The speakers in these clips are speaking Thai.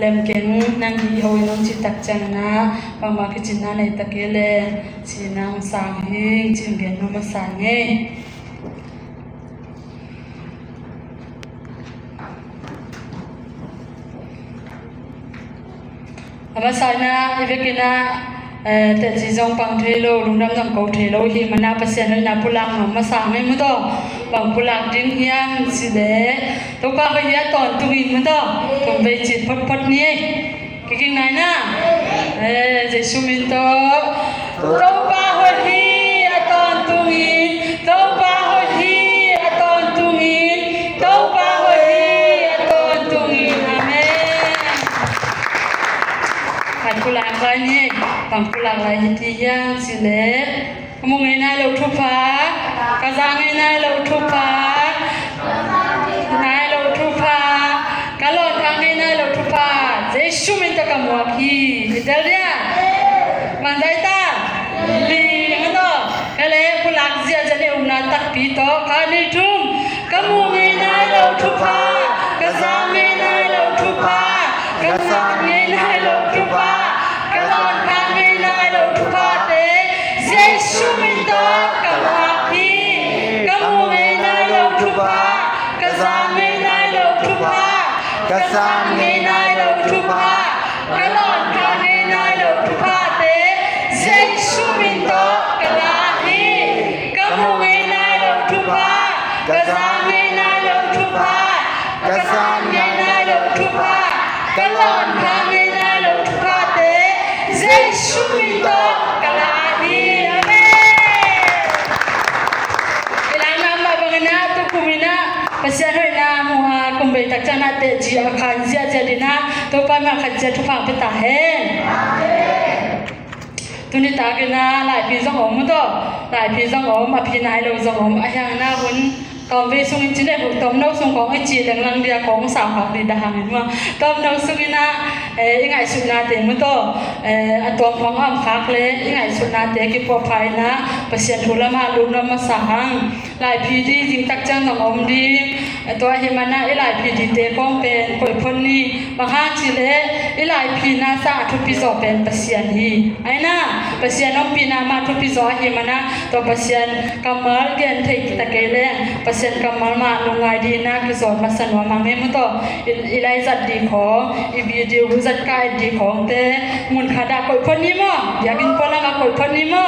lem ken nang hi hoi nong chi tak chang na pangma ki chin na nei takele chi nang sang hi chin gen no ma sang nge ama sana ivekina te chi jong pang thelo lungdam jang ko thelo hi mana pasien na pulang no ma sang nge mu to pang pulang ding hiang si le to ka ba ya ton tu in mu to tom be chi phot phot ni ki king nai na jesu min to ba ho hi aton tu in to ba ho hi aton tu in to ba ho hi aton tu in amen kan pulang ba ni pang pulang lai ti hiang si le mu ngai nai lo thu pha ka za ngai nai lo thu pha nai lo thu pha ka lo ka ngai nai lo thu pha jesu min ta ka mo ki italia man dai ta li ngado ka le pulang zia ja le una tak pi to ka ni thum ka mu ngai nai lo thu pha ka za ngai nai lo thu pha ka za ngai nai lo thu pha ka lo ka ngai nai lo thu pha te jesu min ta ka ma ki ka mu ngai nai lo thu pha ka za ngai nai lo thu pha ka za ngai nai lo thu pha ka lo ka ngai nai lo thu pha te jesu min ta ka la hi ka mu ngai nai lo thu pha ka za ngai nai lo thu pha ka za ngai nai lo thu pha ka lo ka ngai nai lo thu pha te jesu min ta ka la hi kumina pasien hoi na muha kumbai tak chana te ji akhan zia jadina to pa ma khat ja thu phang pe ta hen tuni ta ke na lai pi jong om to lai pi jong om ma pi nai lo jong om ayang na hun tom ve sung in chine hu tom no sung kong ai chi lang lang dia kong sa ha ni da hang ma tom no sung ina ingai su na te mu to atom phong am khak le ingai su na te ki po phai na pasien thula ma lu na ma sa hang lai pi di jing tak chang ngom om di to hi mana i lai pi di te kong pen koi phon ni ma ha chi le i lai pi na sa thu pi zo pen pasien hi ai na pasien om pi na ma thu pi zo hi mana to pasien kamal gen thei ta ke le pasien kamal ma lu ngai di na ki zo ma san wa ma me mu to i lai zat di kho i video hu zat kai di khong te mun khada koi phon ni mo ya kin pola ga koi phon ni mo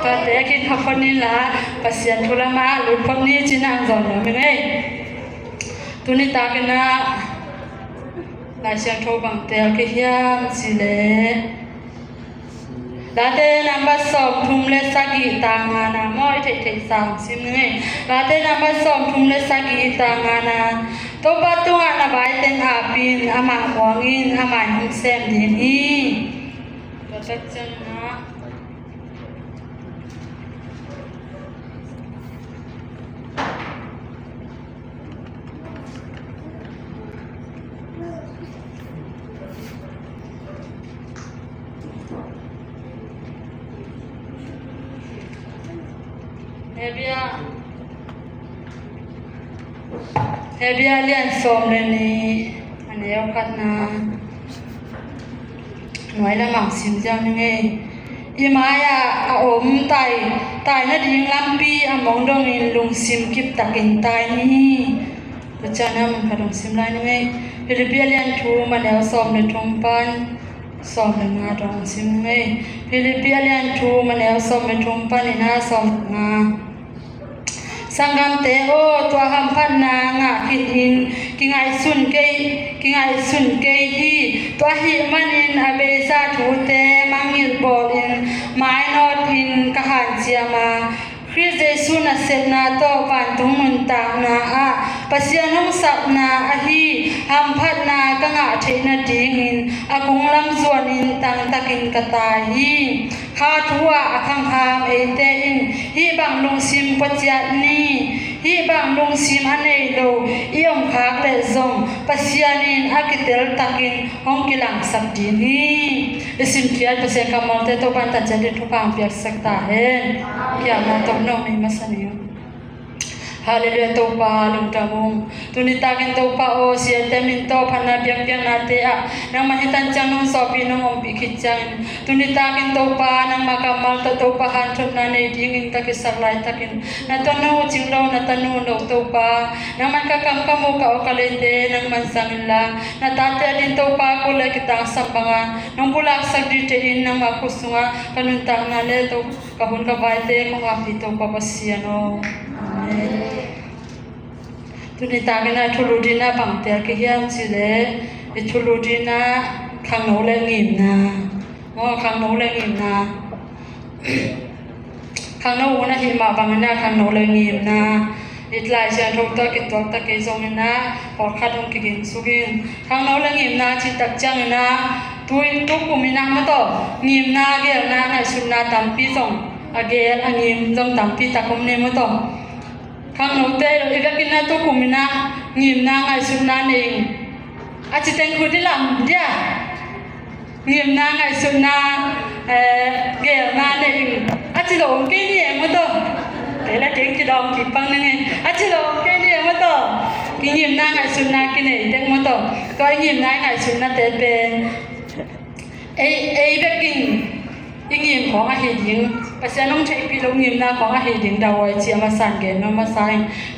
ta te kin kha phon ni la pasien thula ma lu phon ni chinang zon no me ngai tuni ta ke na lai siang tho bang tel ke hiam si le la te number som thum le sagi ta nga na moi thei thei sang sim ngai la te number som thum le sagi ta nga na to ba tu na bai ten a pin ama wangin ama hum sem din hi to tak chan na Hebia lian som le ni ane yo kat na noi la mang sim jang nge i maya a om tai na ding lampi a mong dong in lung sim kip takin tai ni to chana man ka dong sim lai nge Hebia lian thu ma le som le thong pan som le nga dong sim nge Hebia lian thu ma le som le thong pan ni na som nga sangam te o to ham phan na nga kin in kingai sun ke hi to hi manin abe sa thu te mangil bol in mai not in ka han chiama Christ Jesus na set na to pan tung mun ta na a pasian hong sap na a hi ham phat na ka nga the na ding in akung lam zuan in tang takin ka ta hi kha thua akhang ham e te in hi bang lung sim pachiat ni hi bang lung sim anei lo iom khak le zong pasianin akitel takin hong kilang sak din hi isim kiat pasien kamal te to ban ta jadi thu pang piak sak ta hen ya na to no ni masaniyo haleluya to pa lung tamung tunita kin to pa o sian temin to phana biak biak na te a nang mahitan chang nong so pi nong om pi khit chang tunita kin to pa nang makamal to pa han thot na nei ding in takin saklai takin na to no ching lo na tanu no to pa nang man ka kam ka mo ka o kalete nang man sangla na ta te din to pa ko le kitang sambanga nong bulak sak di te in nang makusunga kanun ta na le to kahun ka bai te ko nga pi to pa pasiano amen tunita kin na thuludina bangter ke hiam chile e thuludina khang no le ngim na ngo khang no le ngim na khang no na hi ma bang na khang no le ngim na itlai sia thok ta ki tok ta ke zong na por khat hong ki gin sugin khang no le ngim na chi tak chang na tuin tu kumina ma to ngim na ge na na sunna tampi zong agel angim zong tampi takom ne ma to khang no te ro ivakin na tu kumina ngim na ngai sunna ning achi teng khu dilam dia ngim na ngai sunna gel na ne achi lo ke ni ma to te la teng ki dong ki pang ne achi lo ke ni ma to ki ngim na ngai sunna ki ne teng ma to ko ngim na ngai sunna te pen ai baking ingimของอาเฮดิงปะเสนงเทปีลงงิมนาของอาเฮดิงดาวไอเจียมาสันเกนนมาไซ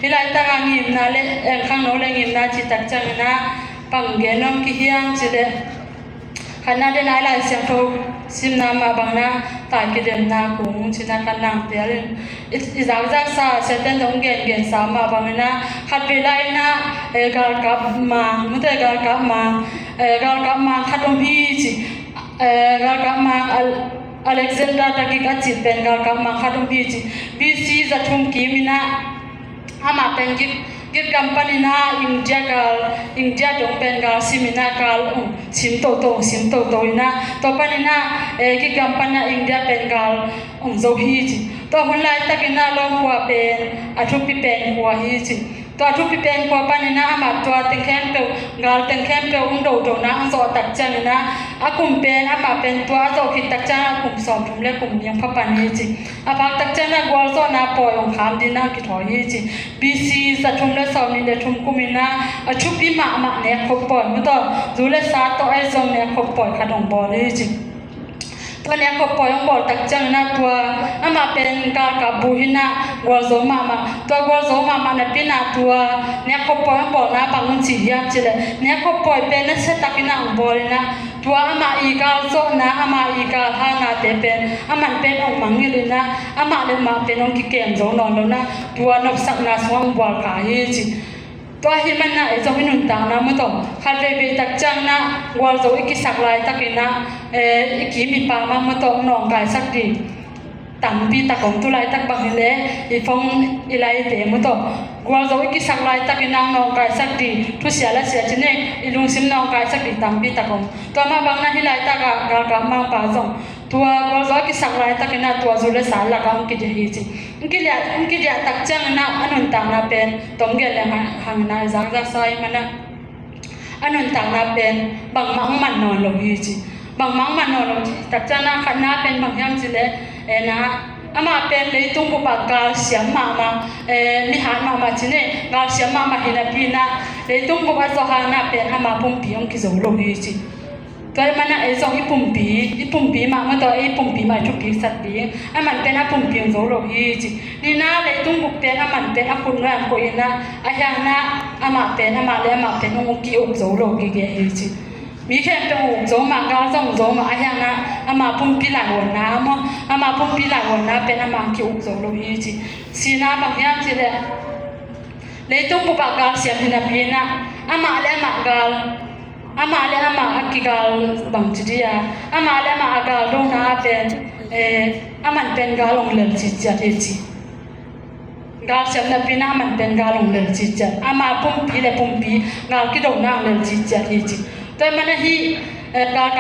ฮิไลตางงิมนาเลข้างโนเลงิมนาจิตักจังนะปังเกนนกิเฮียงจิเลขณะเดนายลายเสียงโทซิมนามาบังนะตายกิเดมนากุงจินากันนางเตียรินอิซาจักซาเซเตนดงเกนเกนสามาบังนะขัดไปไลนะกาลกับมามุเตกาลกับมาขัดตรงพี่จิกาลกับมาAlexander taki kachi pengal ka makhadum biji BC zathum kimina ama pengip git company na India dong pengal simina kal simto to ina to panina ki company India pengal zo hi ji to hunlai takina long kwa pen athu pi pen kwa hi ji to thu pi pen ko panina ama to tengkhem pe gal tengkhem pe do na ang zo tak chan na akum pen ama pen to zo ki tak chan akum som thum le kum yang pha pan hi chi apa tak chan na gwal zo na po yong kham din na ki tho hi chi BC sa thum le som ni le thum kumina achu pi ma ne khop pon mu to zu le sa to ai zong ne khop pon kha dong bo hi chiตัวนี้ก็ปล่อยบอกตักจังนะตัวอามาเป็นการกับบุหินะกัวโซมาตัวกัวโซมาเนี่ยเป็นตัวเนี่ยก็ปล่อยบอกนะบางทียามเจเลยเนี่ยก็ปล่อยเป็นนั่นเสตักนะอุบลนะตัวอามาอีกาโซนะอามาอีกาหานาเตเป็นอามันเป็นองมังนี่เลยนะอามาเลยมาเป็นองกิเกมโซนอนแล้วนะตัวนกสักนาสวงบัวกายจีตัวหิมันนะไอ้เจ้าหินุนต่างนะไม่ต้องขัดไปตักจังนะวัวโจอีกิสักลายตักนะอีกิมีปามาไม่ต้องนองกายสักดีต่างปีตักของตุลายตักบังเลยอีฟงอีไลเตไม่ต้องวัวโจอีกิสักลายตักนะนองกายสักดีทุเสียละเสียจีเนี่ยอีลุงซิมนองกายสักดีต่างปีตักของตัวมาบางนะฮิไลตักกามังปาจงตัววัวโจอีกิสักลายตักนะตัวจุลสารละกังกิจหิจิกิเดียตักจังนะอันนั้นต่างนะเป็นตรงเกลเลยหังนะจังจะใส่มันนะอันนั้นต่างนะเป็นบางมังมันนอนลงฮีจีบางมังมันนอนลงตักจังนะขันนะเป็นบางอย่างจีเลยนะอามาเป็นเลยตุ้งบุปกาเสียมามิหารมาจีเนี่ยกาเสียมาเห็นปีนะเลยตุ้งบุปสหานะเป็นอามาปุ่มปีองกิโซลงฮีจีตัวมันน่ะไอ้สองอีปุ่มปีมาเมื่อตัวไอ้ปุ่มปีมาทุกปีสัตว์ปีไอ้มันเป็นปุ่มปีของโซโลฮีจินี่นะเลยตุ้งบุกเป็นมันเป็นคุณแม่คนนะไอ้ยังนะมาเป็นมาเลยมาเป็นองค์กิองโซโลฮีเกฮีจิมีแค่เป็นองค์โซมากาส่งโซมาไอ้ยังนะมาปุ่มปีหลังวันน้ำมาปุ่มปีหลังวันน้ำเป็นมากิองโซโลฮีจิสีน้ำบางอย่างจิเลยตุ้งบุกกาเสียงพินาปีนะมาเลยมากาama le ama akigal bang chidia ama le ama agal dong na pen aman pen galong lel chicha techi gal sem na pina man pen galong lel chicha ama pumpi gal ki dong na lel chicha techi toy mana hi gal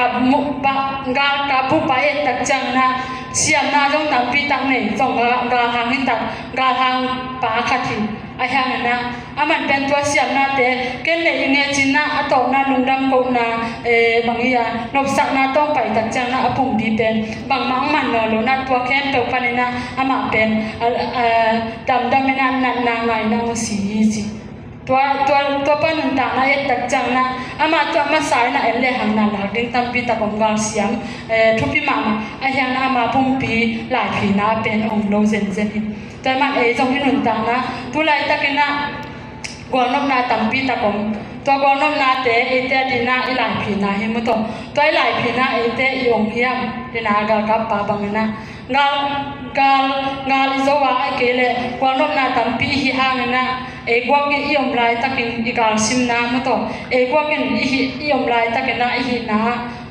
ka bu pa et tak chang na siam na dong na pi tak nei song gal hang hin tak gal hang pa khathi อาหางนะอามันเป็นตัวเสียมนาเตเกนเลยเงจินะอตอกนาลุงดำกนาบางอย่างนบสักนาต้องไปตักจังนะอปุ่มบีเป็นบางมังมันนอลนาตัวแค้นเปลวพันนะอามาเป็นดำไม่นานนางไงนางสีจีตัวปนุนตานะตักจังนะอามาตัวมาสายนะเล่หังนาหลักดึงตั้มปีตะกงกาเสียมทุพิมาอาหางนะอามาปุ่มปีหลายปีนะเป็นองค์โลเซนเซนแต่มันจงที่นุนตานะตุลายตะกินะกวนนบนาตั้มปีตะกงตัวกวนนบนาเตเอเตดินะหลายปีนะเห็นมั้ยตัวหลายปีนะเอเตยองเฮียมดินากากับปาบังนะงาลิโซวาไอเกเลกวนนบนาตั้มปีฮิหางนะเอกว่ากิยอมลายตะกินอีกาซิมนามั้ยตัวเอกว่ากินยอมลายตะกินนะอีหินะ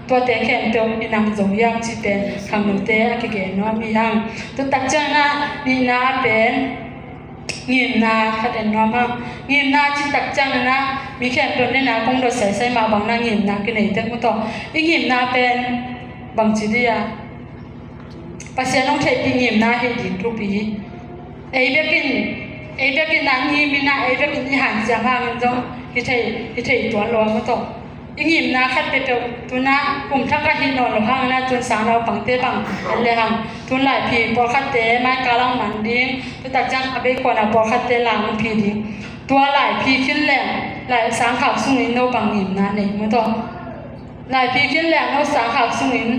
ตัวเตแข็งเตมอินังจงยังจิเป็นขังนุเตอะกิเกนว่ามีหังตัวตักจังนะนี่นาเป็นเงียบนาขัดเอ็นว่ามาเงียบนาจิตักจังนะมีแค่ตัวเนี่ยนะคงโดนใส่มาบางนาเงียบนากินไหนเต็มมั้งตัวอีเงียบนาเป็นบางจิเดียปัสยาน้องเทปีเงียบนาเห็นดีทุกปีเอเบกินนางงีมีนาเอเบกินที่หันจังห่างจงที่เทตัวร้อนมั้งตัวอีหิมนาคัดไปเปียวตุนะกลุ่มทักกะหินนอนหลงห้างนะจนสางเราปังเตบังอะไรหังทุนหลายพีปอคัดเตไม้กาลังมันดิ้งตัวตักจังอเบกว่านะปอคัดเตลางพีดิ้งตัวหลายพีขึ้นแหลงหลายสางขาวสุงินโนบังหิมนาเนี่ยมั้งตัวหลายพีขึ้นแหลงโนสางขาวสุงิน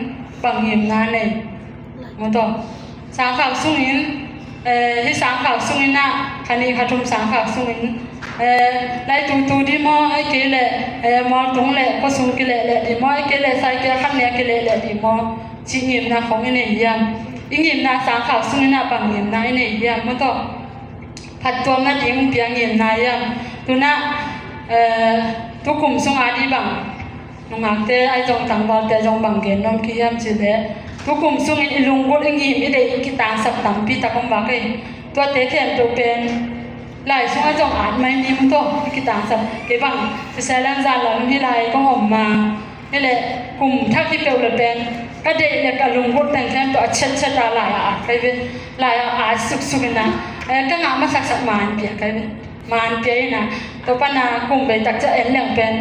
บังหิมนาเนี่ยมั้งตัวสางขาวสุงินที่สางขาวสุงินนะคันนี้ขัดทุมสางขาวสุงินไล่ตูดีมอไอ้เกลมอตรงแหละก็สูงเกลดีมอไอ้เกลใส่เกลขันเนี่ยเกลดีมอชิงิมนาของไอ้เนี่ยยังอิงิมนาสางขาวสุงินนาบังงิมนาไอ้เนี่ยยังมั้งตัวผัดตัวมันยิ่งเปียงงิมนายังตัวน่ะทุกกลุ่มสงอาดีบังน้องหักเตไอ้จงตังบอลเตจงบังเกนน้องขี้ยำจีเดทุกกลุ่มสงอิลุงกุลอิงิมอิเดอิกิตางสับตังปีตะกงบักเอตัวเตะแขนตัวเป็นหลายช่วงจงอาจไม่มีมั้งตัวกิตางสับเก็บบังจะใช้แรงจานหลังที่ไรก็ออกมานี่แหละกลุ่มทักที่เปลวเลยเป็นก็เด็กเนี่ยกับลุงกุลแต่งแค่ตัวชัดหลายอาจใครเป็นหลายอาจสุกนะก็งามาสักมานเปียใครเป็นมานเปียนะตัวปนากลุ่มไปตักจะเอ็นเหลืองเป็น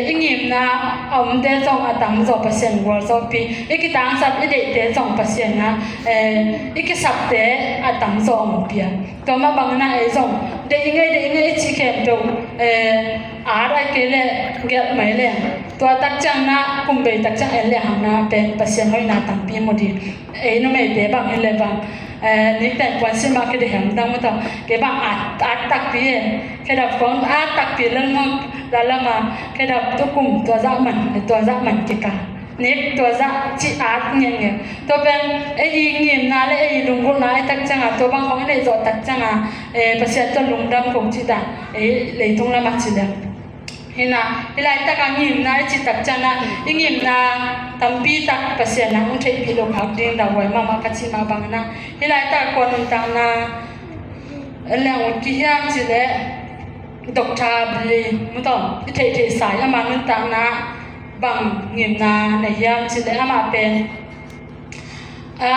อิงิมนะอมเดจงตัง2%วัวจปีอีกตังสับอีเดเด2%นะอีกสับเดตัง2เปียตัวมาบางนะจงเดยังไงชิเข็มตัวอาร์ไอเกลเกลไม่เลยตัวตักจังนะกลุ่มไปตักจังเอ็นเหลืองนะเป็น%ให้นาตังปีหมดดีนู่นไม่เดบังเอ็นเลยบังนี่แต่วันสิมาคิดเห็นดังมั้งตัวเก็บบังอาจตักปีแค่ดับก่อนอาจตักปีแล้วมั้งแล้วมาแค่ดับตัวกลุ่มตัวจักมันกิกานี่ตัวจักจีอาจเนี่ยตัวเป็นไอ้ยิงเงียบนาเลยไอ้ลุงกุลนาไอ้ตักจังอ่ะตัวบางคนไอ้จอดตักจังอ่ะภาษาตัวลุงดำของจีดาเลยตรงละมาจีดาเห็นนะเวลาตักเงียบนาไอ้จีตักจังนะเงียบนาตั้มปีตักภาษานะมันใช้พิโลพักเด้งดาวไว้มากัดซีมาบางนะเวลาตักคนนุ่งตังนะแล้วที่ยามจีเล่ดอกชาบลีมั้งต่อที่เทสายอามานุ่งตังนะบังเงียบนาในยามจีเล่อามาเป็น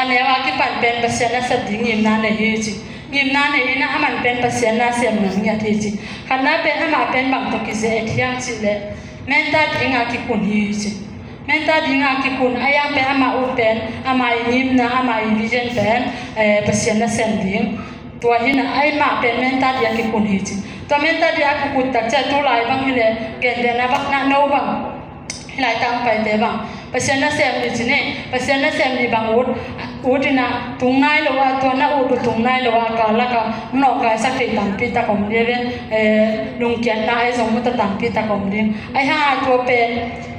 เนี่ยว่าที่ปั่นเป็นภาษานะสัตย์เงียบนาในฮีจีเงียบนาในนี้นะอามันเป็นภาษานะเสียงหนังยาทีจีขณะเป็นอามาเป็นบางตัวกิเซที่ยามจีเล่แม่ตาดิ้งอากิคุนฮีจีแม่ตาดิ้งอากิคุนอายังเป็นอามาอุเป็นอามาเงียบนาอามาวิเจนเป็นภาษานะเสียงดิ้งตัวนี้นะไอ้มาเป็นแม่ตาดิ้งอากิคุนฮีจีตัวแม่ตาดิ้งอากิคุนตักจะตัวลายบางทีเลยเกณฑ์เดนะบักนะโนบังหลายตังไปเตะบังภาษานะเสียงดีจีเนี่ยภาษานะเสียงดีบางอุดนะตรงไหนหรือว่าตัวน่ะอุดตรงไหนหรือว่ากาละก็นอกกายสักทีตังปีตะกอมเดียนลุงเกียรตินะไอ้สมมติตังปีตะกอมเดียนไอ้ห้าตัวเป็น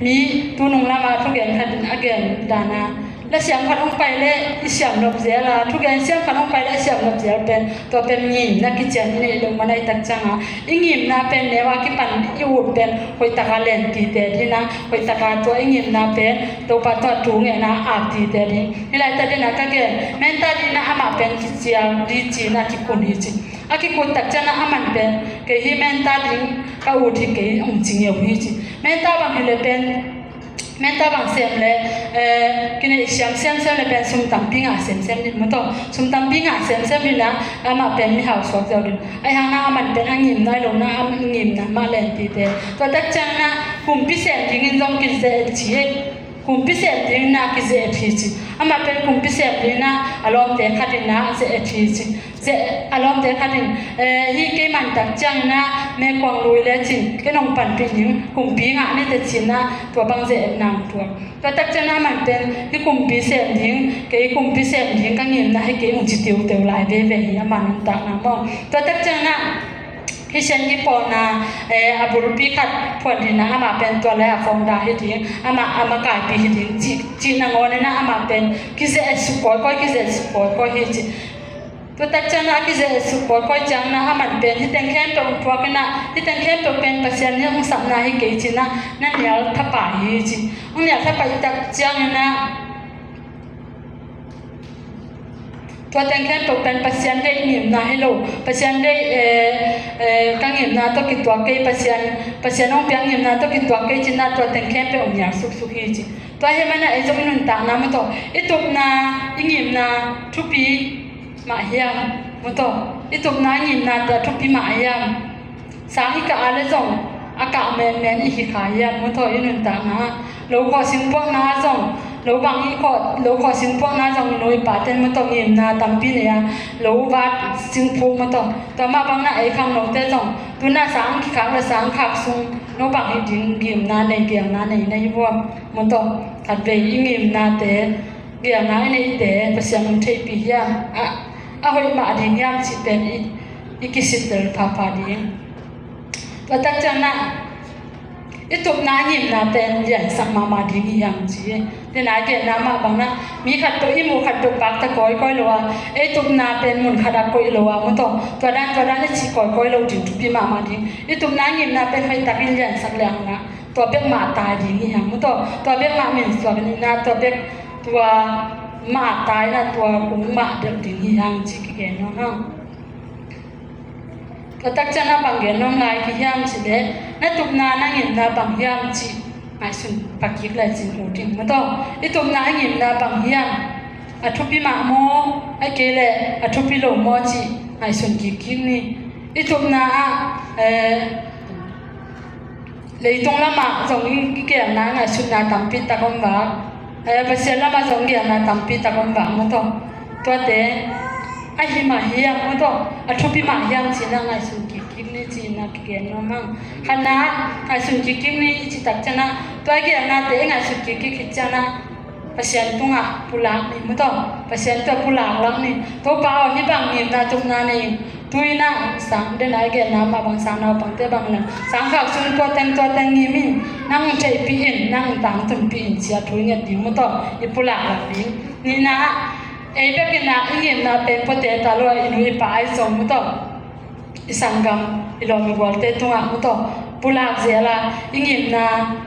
มีตัวนุ่งละมาทุกอย่างขัดอักเกนดานะและเสียงขัดลงไปเลยเสียงลบเสียละทุกอย่างเสียงขัดลงไปเลยเสียงลบเสียเป็นตัวเป็นยิมนักกิจนี่ลงมาในตักจังอ่ะอิงิมนะเป็นเนว่ากิปันยูเป็นคอยตะการเล่นตีเตที่นะคอยตะการตัวอิงิมนะเป็นตัวปัตตถุงเนี่ยนะอาบตีเตนี่นี่แหละแต่เดนะก็เกิดแม้แต่ดีนะอามาเป็นกิจยังดีจีนะกิคุนดีจีอากิคุนตักจังนะอามันเป็นเกี่ยแม้แต่ดีก็อุทิศเกี่ยจริงอย่างนี้จีแม้แต่บางทีเลยเป็น แม่ตาบางเสียมเลยกินเสียมเลยเป็นสมตำปิ้งอ่ะเสียมนี่มันต้องสมตำปิ้งอ่ะเสียมนี่นะมาเป็นมีหาวสวกเจ้าดิไอ้หางน้ามันเป็นหางหิมน้อยลงน้าหิมนะมาเล่นตีเตะตัวตักจังนะหุ่มพิเศษจริงๆต้องกินเสียจีหุ่มพิเศษจริงนะกินเสียทีจีมาเป็นหุ่มพิเศษจริงนะอารมณ์เด็กขัดนะเสียทีจีเสียอารมณ์เด็กขัดฮีเกมันตักจังนะแม่กวางลุยเลยจริงก็น้องปั่นเป็นหญิงหุ่มปิ้งอ่ะนี่แต่จีนะตัวบางเสียนางตัวตักจังนะมันเป็นที่หุ่มพิเศษจริงก็หุ่มพิเศษจริงก็เงียบนะให้เกี่ยวจิตเตียวหลายเว่ยๆมันตักนะมองตัวตักจังนะที่ฉันญี่ปุ่นนะอาบุรุษพิคัดพอดีนะอามาเป็นตัวแรกฟองดาให้ถึงอามากายปีให้ถึงจีนงอนนะอามาเป็นกิเซสุปอยก็กิเซสุปอยก็เฮจิตัวตักจังนะกิเซสุปอยก็จังนะอามันเป็นที่แต่งแค่เป็นตัวกันนะที่แต่งแค่เป็นภาษาเนี่ยองสัมนาให้เกี่ยจีนะนั่นเนี่ยถ้าป่าเฮจิองเนี่ยถ้าป่าตักจังนะตัวแต่งแค่ตัวเป็นปัจจัยได้เงียบนาให้เราปัจจัยได้กังเงียบนาต้องกินตัวเกยปัจจัยน้องเปียงเงียบนาต้องกินตัวเกยจีน่าตัวแต่งแค่เป็นองค์ยาสุขเฮจิตัวให้มันน่ะไอ้เจ้ามันต่างน้ำมันต่อไอ้ตุกนาไอ้เงียบนาทุกปีมาเฮียมันต่อไอ้ตุกนาเงียบนาแต่ทุกปีมาเฮียสาหิกะอะไรส่งอากาศแมนอีกขายมันต่อไอ้นั่นต่างนะเราขอสิ่งพวกนาส่งเราบางอีกเราขอสิ่งพวกนั้นจังหน่วยป่าเต็มมันต้องเงียบนาตั้มปีเนี่ยเราวัดสิ่งพวกมันต้องแต่มาบางน่ะไอ้คำเราเต้จังตัวน่ะสังขารละสังขับซุงเราบางอีดิ่งเงียบนาในเกี่ยงนาในพวกมันต้องขัดไปเงียบนาแต่เกี่ยงนาในแต่ภาษามันใช้ปียามเอาไว้มาดิ่งยามสิเป็นอีกิสิตเตอร์พาพาดิ่งตัวตั้งจังน่ะitu nanya naten yang sama madi yang sih, dan aja nama bangna mi kado imu kado pakta koi loa, itu naten mun kada koi loa, muto, tuadan ni si koi lo di tupi mama di, itu nanya naten hai takin yang saklang na, tua bek mata di yang muto, tua bek mamin tua ni na tua bek tua mata na tua kumma dek di yang sih kene no. Tatak cana banggen nong lai ki hiam si de na tup na ngin na bang hiam chi ai sun pakik lai sin ho ting ma to I tup na ngin na bang hiam a thupi ma mo ai kele a thupi lo mo chi ai sun ki king ni I tup na lấy tông lama giống cái kiểu na ngai sun na tampi ta kon ba pasien lama giống kiểu na tampi ta kon ba ma to to te ai hi ma hiam ma to a thupi ma hiam chi na ngai sun ki king ni chi na ki no mang khana ngai sun ki king ni chi tak chana to ai na te ngai sun ki chana pasien tunga pulang ni ma to pasien to pulang lang ni to pa hi bang ni na tum na ni tui na sang den ai ge na ma bang sang na bang te bang na sang khak sun to ten ni min nang chei pi in nang tang tum pi in sia thui nge ti ma to I pulang lang ni na ai be ke na ingem na pen pote ta lo inui pa ai som mu to isangam ilo mi golte tunga mu to pulak zela ingem na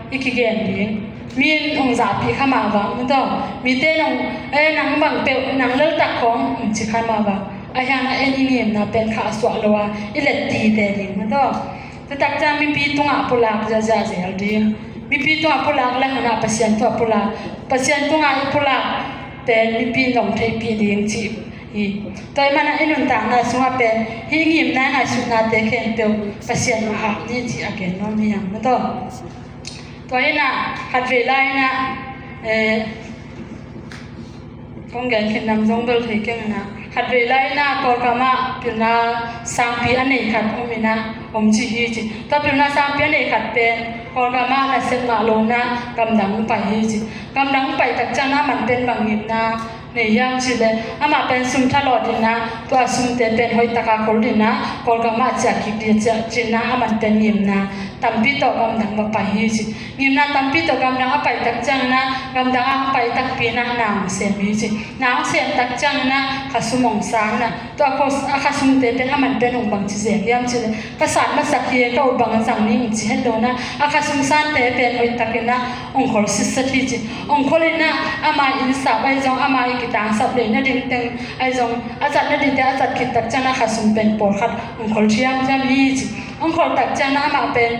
ikigen ding min ong za pi khama wa mu to mi te nong nang bang pe nang lel tak khom chi khama wa ayana en ingem na pen kha swa lo wa ilet ti te ding mu to tak cha mi pi tunga pulak za zel ding mi pi tunga pulak la na pasien to pulak pasien tunga I pulakเป็นมีปีหลงไทยปีเดียงจีโดยมันไอ้หนุนต่างนะสุภาพเป็นหิ้งหิมนั่งไอ้สุนัขเด็กเห็นเปียวประเสียนมาหักนี่จีอาเกนน้องนี่ยังไม่ต้องตัวนี้นะขัดเวลานะคงแก่ขึ้นนำทรงเบลที่เก่งนะขัดเวลานะกอลกามาเป็นนะสามปีอันนี้ขัดผมนะผมจีฮีจีแต่เป็นนะสามปีอันนี้ขัดเป็นกอลกามานะเสร็จมาลงนะกำลังไปฮีจีกำลังไปตักจานะมันเป็นบางอย่างนะในยังสิเลยอามาเป็นสุนทรลดินะตัวสุนเตเป็นหอยตะกาโคลดินะกอลกามาจากกิเดียจากจีนะอามันเป็นยิมนะตั้มปีต่อกำลังมาไปฮีจียิมนะตั้มปีต่อกำลังไปตักจานะกำลังไปตักปีนะนางเสียมีจีนางเสียตักจานะข้าสมองสางนะตัวข้าสุนเตเป็นอามันเป็นองค์บังจีเสียยังสิเลยกษัตริย์มาสักเยก็องค์บังสังนี้จีเห็นโดนะข้าสุนสันเตเป็นหอยตะกินะองค์ขอสิสติจีองค์ขอเลยนะอามาอินสาบไอจงอามาอีกต่างสับเลยนะดิ้งตึงไอจงอาจารย์นะดิ้งแต่อาจารย์คิดตักจานะข้าสุนเป็นปอดขัดองค์ขอเชียงจำนี้จีองค์ขอตักจานะอามาเป็น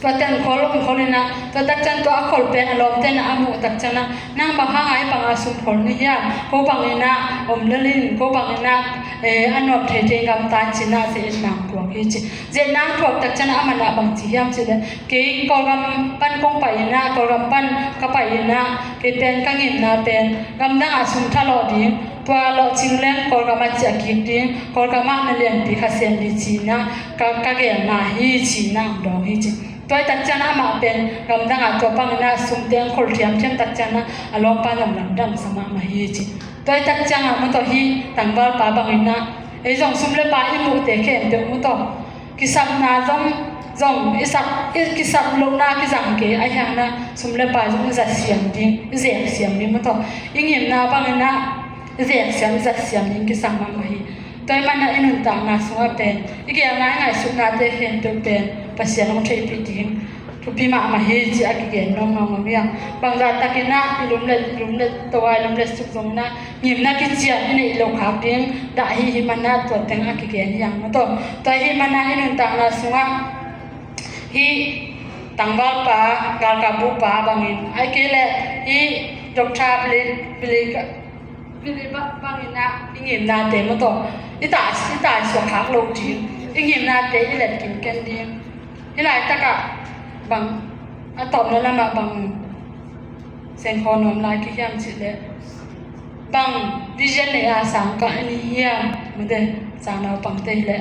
ตัวเต็นขอลงขอเลยนะตัวตักจันตัวขอเป็นอารมณ์เต็นอามุตักจันนะนั่งบางห้างไอ้บางอาสุผลนี่ยเขาบางนี่นะอมลินเขาบางนี่นะอันนบเทเทกำตาจินาเจนนางพวกฮิจิเจนนางพวกตักจันอามันบางทียามจิเดกี่กอลกำปั้นกงไปนะกอลกำปั้นก็ไปนะกี่เป็นกังยินนะเป็นกำดังอาสุทะลอดีตัวเราจิงเล่นกอลกำมาจากกินดีกอลกำมาเรียนปีคาเซนดิจีนะก็เกี่ยนาฮิจินางดองฮิจิตัวตักจันอามาเป็นกำดังอาตัวปังนะสุมเตียงคนเทียมเทียมตักจันนะอารมณ์ปานลำดังสมามาฮิจิตัวตักจันอามันตัวฮีต่างบ้านป้าบางนะไอ้จงสุมเลป้าอิมูเตะเข้มเด็กมุตกิสับนาจงกิสับลงนากิจังเกไอ้ยังนะสุมเลป้าจงจัดเสียงดิ้งเสียงเสียงนี่มุตยิ่งเห็นนาบางนะเสียงเสียงจัดเสียงดิ้งกิสังมามาฮีตัวมันน่ะอินุนต่างนาสุงเป็นอีกอย่างนั้นไงสุนาเตะเข้มตัวเป็นภาษาลงใช้พิธีทุกพิมามาเฮจิอากิเกนน้องๆเมียบางราตะกินะลุมเล็ตัวลุมเล็สุกจงนะยิมนะกิเจียนี่โลกาเพียงได้หิมันนะตัวแต่งอากิเกนยังมาตัวหิมันนะอินุนต่างนาสุงฮิตังบาปากาลกาบุปาบางอินไอเกเลฮิดอกชาบิลิบางอินนะอิงิมนาเตมาตัวอิตาสวขาโลจีอิงิมนาเตอิเล็ดกินกันดีอิไลตะกะบางอะตอบนั่นละมาบางเซนคอนอมลายกิยามจิเลบางวิเจนในอาสังกะนี่เฮียมันเดสังเราปังเตเล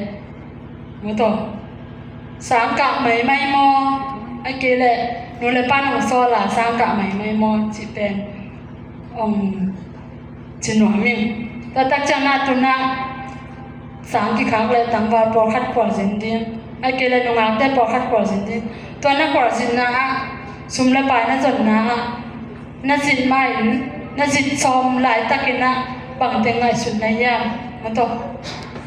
มันต่อสังกะไม่มอไอเกเลนูเลป้านของโซลาสังกะไม่มอจิเป็นจินหวมิงแต่ตักจังนาตุนะสังกิขังเลยตังวาปอขัดปอสินดินไอเกเลนงาเตปอขัดปอสินดินตัวนักปอสินนะสุมละปายนะจนนะน่าสินไม่น่าสินซอมหลายตะกินะบางเต็งไงสุดในยามมัน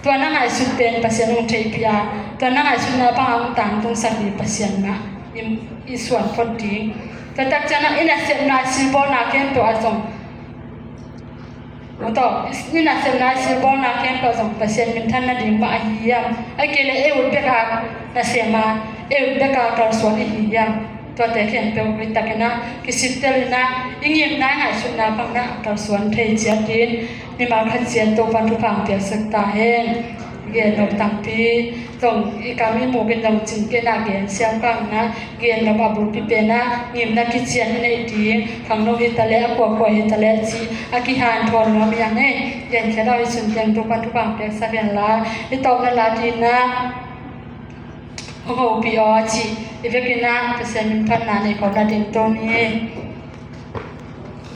ตัวนักไงสุดเป็นปัสยานงเทพิยาตัวนักไงสุดนะบางต่างตรงสักดีปัสยานนะอีส่วนพอดีแต่ตักจันนะอินาเซมนาซิบอนาเกนตัวอาจงมันอินาเซมนาซิบอนาเกนตัวอาจงปัสยานมินทันนาดิมบาฮียามไอเกเลอุดเบกานาเซมาเบกาการสวนฮียามตัวแต่เขียนเป็นวิตากินะกิสิตเตลินะยิ่งยิ่งน่าหายสุดนาปังนะการสวนเทเจียดินนี่มาขัดเจียนตัวพันธุพังเตียสตาเฮนเกณฑ์นกตังปีตรงอีกามีหมู่เป็นดงจิงเกณฑ์นาเกณฑ์เสียงกังนะเกณฑ์นกอาบุปิเปนะยิ่งนักกิเจียนในดีขังโนหิตะเลกว่าหิตะเลจีอากิฮานทอนน้ำยังไงยันแค่เราสุนเตียงตัวพันธุพังเตียสเปียนละอีตอนนั้นละดีนะโอ้โหปีออจีอีเวกินะเปอร์เซ็นต์พันนาในของนาเดนโตนี่